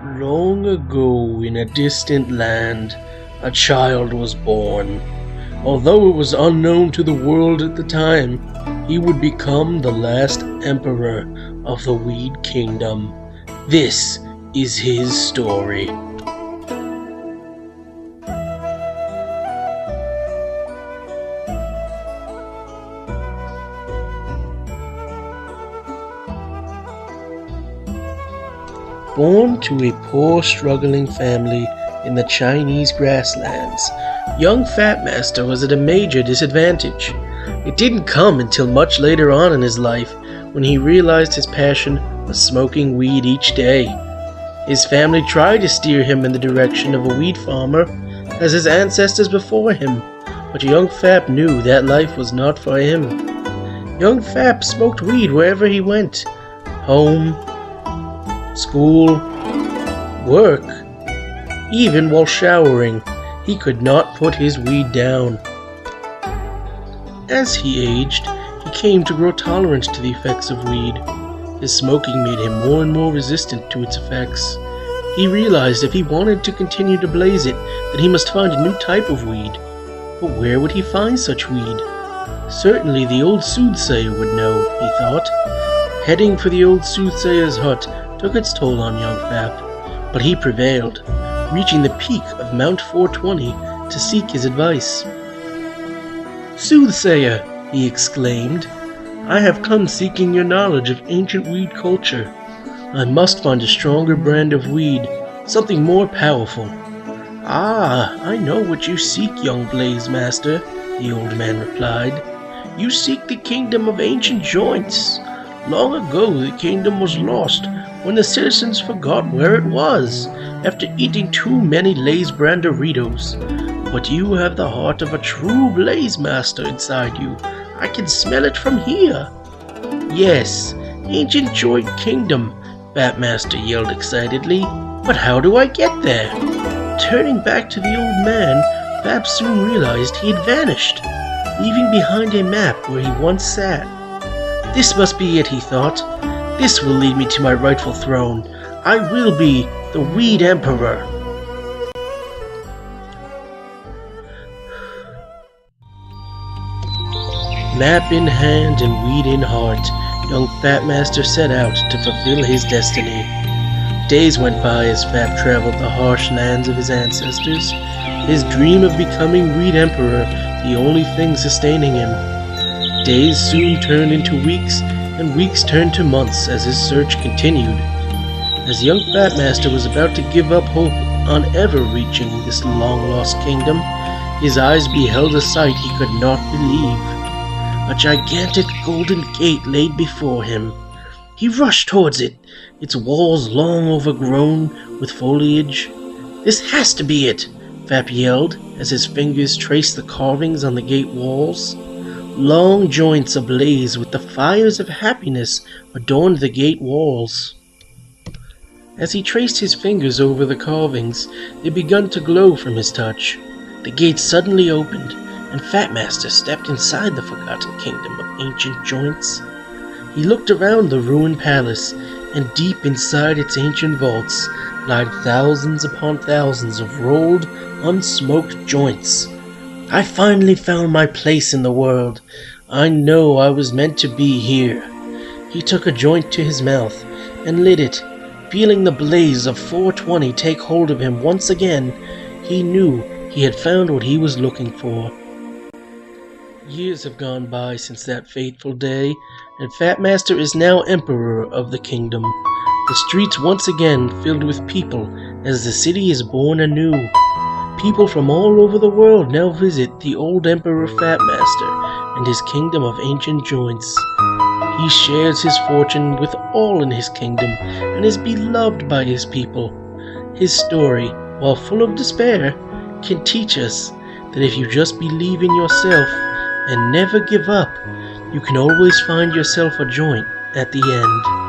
Long ago, in a distant land, a child was born. Although it was unknown to the world at the time, he would become the last emperor of the Weed Kingdom. This is his story. Born to a poor, struggling family in the Chinese grasslands, young Fapmaster was at a major disadvantage. It didn't come until much later on in his life, when he realized his passion was smoking weed each day. His family tried to steer him in the direction of a weed farmer, as his ancestors before him, but young Fap knew that life was not for him. Young Fap smoked weed wherever he went. Home, school, work, even while showering, he could not put his weed down. As he aged, he came to grow tolerant to the effects of weed. His smoking made him more and more resistant to its effects. He realized if he wanted to continue to blaze it, that he must find a new type of weed. But where would he find such weed? Certainly the old soothsayer would know, he thought. Heading for the old soothsayer's hut took its toll on young Fap, but he prevailed, reaching the peak of Mount 420 to seek his advice. "Soothsayer," he exclaimed, "I have come seeking your knowledge of ancient weed culture. I must find a stronger brand of weed, something more powerful." "Ah, I know what you seek, young Blaze Master," the old man replied. "You seek the kingdom of ancient joints. Long ago the kingdom was lost when the citizens forgot where it was after eating too many Lay's brand Doritos. But you have the heart of a true Blaze Master inside you. I can smell it from here." "Yes, ancient joint kingdom," Fapmaster yelled excitedly. "But how do I get there?" Turning back to the old man, Fap soon realized he had vanished, leaving behind a map where he once sat. "This must be it," he thought. "This will lead me to my rightful throne. I will be the Weed Emperor." Map in hand and weed in heart, young Fapmaster set out to fulfill his destiny. Days went by as Fap traveled the harsh lands of his ancestors, his dream of becoming Weed Emperor the only thing sustaining him. Days soon turned into weeks, and weeks turned to months as his search continued. As young Fapmaster was about to give up hope on ever reaching this long-lost kingdom, his eyes beheld a sight he could not believe. A gigantic golden gate laid before him. He rushed towards it, its walls long overgrown with foliage. "This has to be it," Fap yelled as his fingers traced the carvings on the gate walls. Long joints ablaze with the fires of happiness adorned the gate walls. As he traced his fingers over the carvings, they began to glow from his touch. The gate suddenly opened, and Fapmaster stepped inside the forgotten kingdom of ancient joints. He looked around the ruined palace, and deep inside its ancient vaults lied thousands upon thousands of rolled, unsmoked joints. "I finally found my place in the world. I know I was meant to be here." He took a joint to his mouth and lit it. Feeling the blaze of 420 take hold of him once again, he knew he had found what he was looking for. Years have gone by since that fateful day, and Fapmaster is now Emperor of the kingdom. The streets once again filled with people as the city is born anew. People from all over the world now visit the old Emperor Fapmaster and his kingdom of ancient joints. He shares his fortune with all in his kingdom and is beloved by his people. His story, while full of despair, can teach us that if you just believe in yourself and never give up, you can always find yourself a joint at the end.